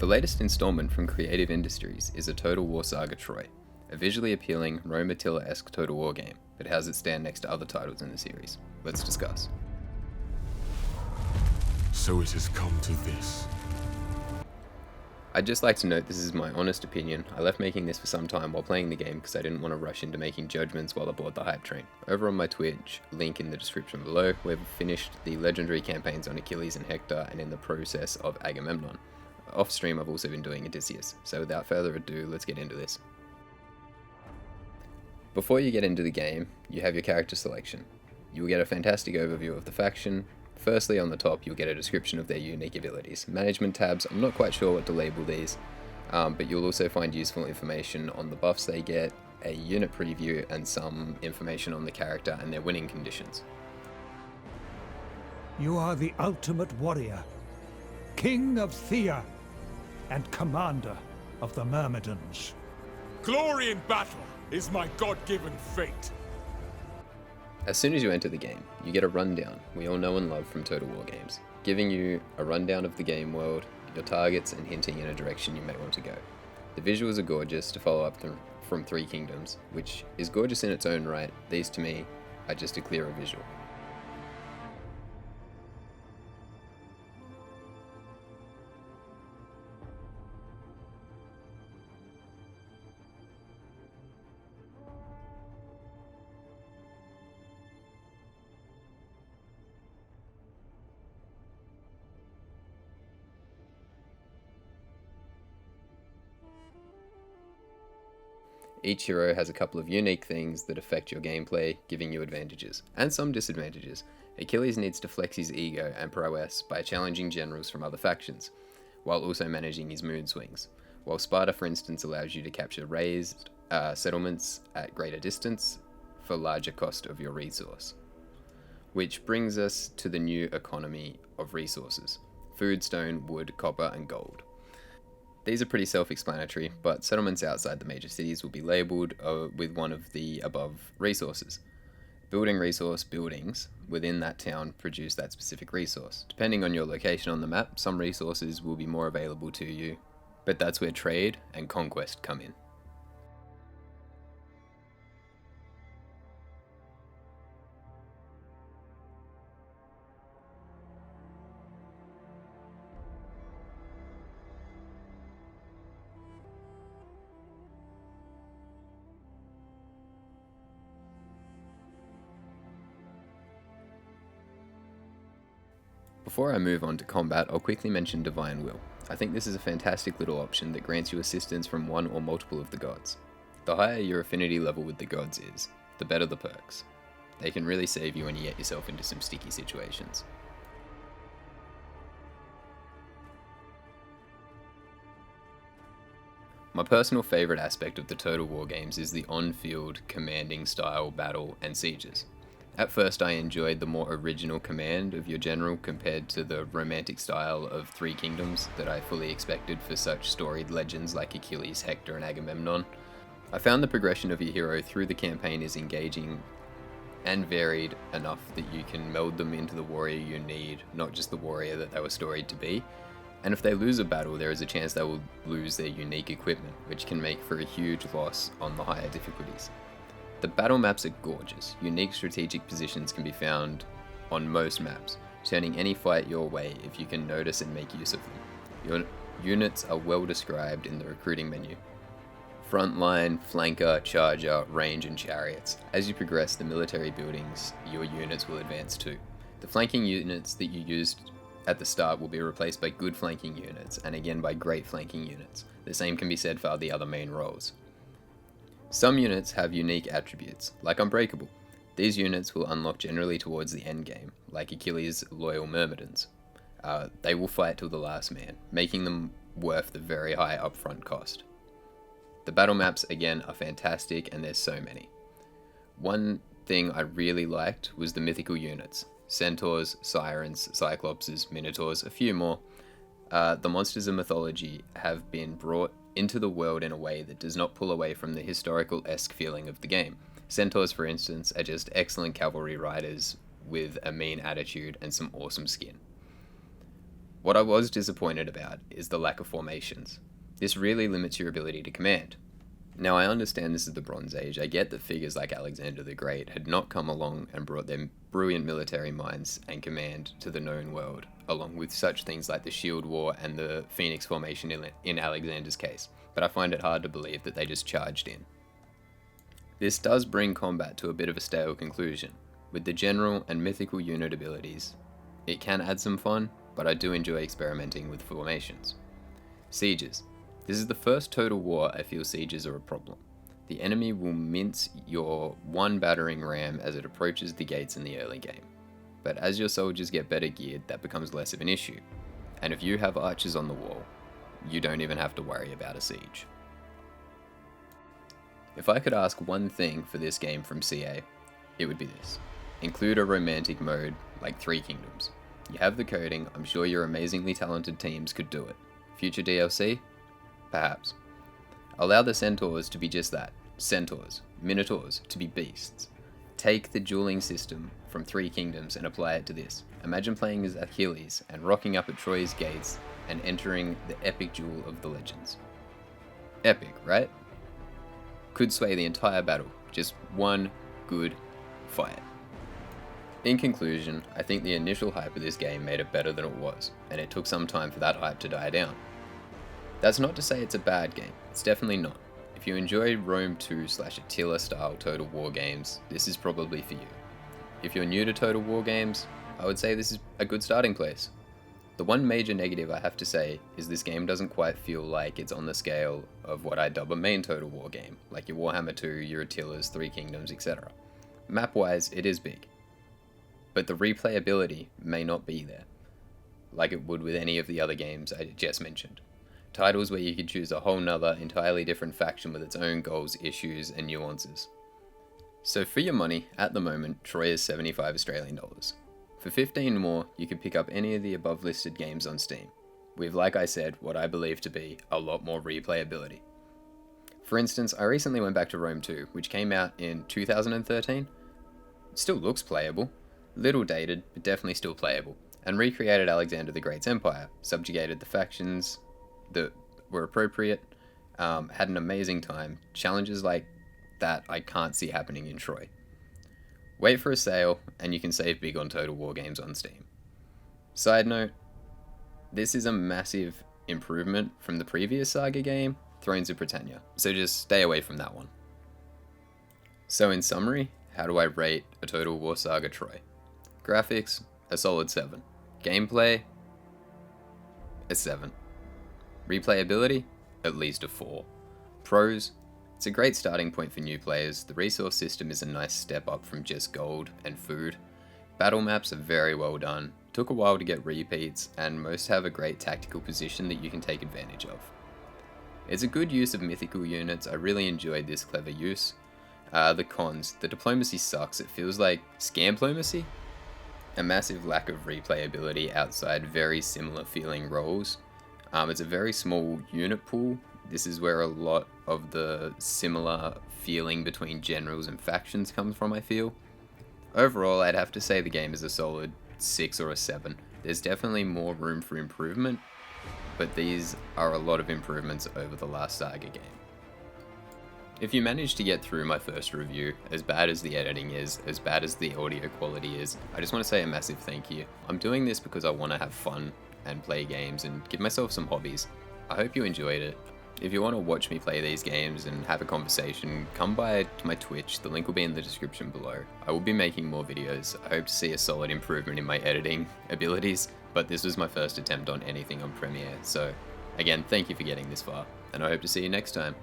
The latest installment from Creative Industries is a Total War Saga Troy, a visually appealing Rome Attila-esque Total War game, but how does it stand next to other titles in the series? Let's discuss. So it has come to this. I'd just like to note this is my honest opinion. I left making this for some time while playing the game because I didn't want to rush into making judgments while aboard the hype train. Over on my Twitch, link in the description below, we've finished the legendary campaigns on Achilles and Hector and in the process of Agamemnon. Off stream I've also been doing Odysseus, so without further ado, let's get into this. Before you get into the game, you have your character selection. You will get a fantastic overview of the faction. Firstly, on the top, you'll get a description of their unique abilities. Management tabs, I'm not quite sure what to label these, but you'll also find useful information on the buffs they get, a unit preview, and some information on the character and their winning conditions. You are the ultimate warrior, king of Thea, and commander of the Myrmidons. Glory in battle is my God-given fate. As soon as you enter the game, you get a rundown we all know and love from Total War games, giving you a rundown of the game world, your targets, and hinting in a direction you may want to go. The visuals are gorgeous to follow up from Three Kingdoms, which is gorgeous in its own right. These to me are just a clearer visual. Each hero has a couple of unique things that affect your gameplay, giving you advantages, and some disadvantages. Achilles needs to flex his ego and prowess by challenging generals from other factions, while also managing his mood swings, while Sparta, for instance, allows you to capture raised settlements at greater distance for larger cost of your resource. Which brings us to the new economy of resources: food, stone, wood, copper, and gold. These are pretty self-explanatory, but settlements outside the major cities will be labelled with one of the above resources. Building resource buildings within that town produce that specific resource. Depending on your location on the map, some resources will be more available to you, but that's where trade and conquest come in. Before I move on to combat, I'll quickly mention Divine Will. I think this is a fantastic little option that grants you assistance from one or multiple of the gods. The higher your affinity level with the gods is, the better the perks. They can really save you when you get yourself into some sticky situations. My personal favourite aspect of the Total War games is the on-field commanding style battle and sieges. At first I enjoyed the more original command of your general compared to the romantic style of Three Kingdoms that I fully expected for such storied legends like Achilles, Hector, and Agamemnon. I found the progression of your hero through the campaign is engaging and varied enough that you can meld them into the warrior you need, not just the warrior that they were storied to be. And if they lose a battle, there is a chance they will lose their unique equipment, which can make for a huge loss on the higher difficulties. The battle maps are gorgeous. Unique strategic positions can be found on most maps, turning any fight your way if you can notice and make use of them. Your units are well described in the recruiting menu. Frontline, flanker, charger, range, and chariots. As you progress the military buildings, your units will advance too. The flanking units that you used at the start will be replaced by good flanking units, and again by great flanking units. The same can be said for the other main roles. Some units have unique attributes, like Unbreakable. These units will unlock generally towards the end game, like Achilles' loyal Myrmidons. They will fight till the last man, making them worth the very high upfront cost. The battle maps, again, are fantastic, and there's so many. One thing I really liked was the mythical units. Centaurs, Sirens, Cyclopses, Minotaurs, a few more. The monsters of mythology have been brought into the world in a way that does not pull away from the historical-esque feeling of the game. Centaurs, for instance, are just excellent cavalry riders with a mean attitude and some awesome skin. What I was disappointed about is the lack of formations. This really limits your ability to command. Now I understand this is the Bronze Age, I get that figures like Alexander the Great had not come along and brought their brilliant military minds and command to the known world, along with such things like the Shield War and the Phoenix Formation in Alexander's case, but I find it hard to believe that they just charged in. This does bring combat to a bit of a stale conclusion. With the general and mythical unit abilities, it can add some fun, but I do enjoy experimenting with formations. Sieges. This is the first Total War I feel sieges are a problem. The enemy will mince your one battering ram as it approaches the gates in the early game. But as your soldiers get better geared, that becomes less of an issue. And if you have archers on the wall, you don't even have to worry about a siege. If I could ask one thing for this game from CA, it would be this. Include a romantic mode like Three Kingdoms. You have the coding, I'm sure your amazingly talented teams could do it. Future DLC? Perhaps. Allow the centaurs to be just that, centaurs, minotaurs to be beasts. Take the dueling system from Three Kingdoms and apply it to this. Imagine playing as Achilles and rocking up at Troy's gates and entering the epic duel of the legends. Epic, right? Could sway the entire battle, just one good fight. In conclusion, I think the initial hype of this game made it better than it was, and it took some time for that hype to die down. That's not to say it's a bad game, it's definitely not. If you enjoyed Rome 2/Attila style Total War games, this is probably for you. If you're new to Total War games, I would say this is a good starting place. The one major negative I have to say is this game doesn't quite feel like it's on the scale of what I dub a main Total War game, like your Warhammer 2, your Attilas, Three Kingdoms, etc. Map-wise, it is big, but the replayability may not be there, like it would with any of the other games I just mentioned. Titles where you could choose a whole nother, entirely different faction with its own goals, issues, and nuances. So for your money, at the moment, Troy is 75 Australian dollars. For 15 more, you could pick up any of the above listed games on Steam, with, like I said, what I believe to be a lot more replayability. For instance, I recently went back to Rome 2, which came out in 2013. It still looks playable, little dated, but definitely still playable, and recreated Alexander the Great's empire, subjugated the factions that were appropriate, had an amazing time. Challenges like that I can't see happening in Troy. Wait for a sale, and you can save big on Total War games on Steam. Side note, this is a massive improvement from the previous Saga game, Thrones of Britannia, so just stay away from that one. So in summary, how do I rate a Total War Saga Troy? Graphics, a solid 7. Gameplay, a 7. Replayability, at least a 4. Pros, it's a great starting point for new players. The resource system is a nice step up from just gold and food. Battle maps are very well done. Took a while to get repeats, and most have a great tactical position that you can take advantage of. It's a good use of mythical units. I really enjoyed this clever use. The cons, the diplomacy sucks. It feels like scam-plomacy. A massive lack of replayability outside very similar feeling roles. It's a very small unit pool. This is where a lot of the similar feeling between generals and factions comes from, I feel. Overall, I'd have to say the game is a solid 6 or a 7. There's definitely more room for improvement, but these are a lot of improvements over the last Saga game. If you managed to get through my first review, as bad as the editing is, as bad as the audio quality is, I just want to say a massive thank you. I'm doing this because I want to have fun and play games and give myself some hobbies. I hope you enjoyed it. If you want to watch me play these games and have a conversation, come by to my Twitch, the link will be in the description below. I will be making more videos. I hope to see a solid improvement in my editing abilities, but this was my first attempt on anything on Premiere, so again, thank you for getting this far, and I hope to see you next time.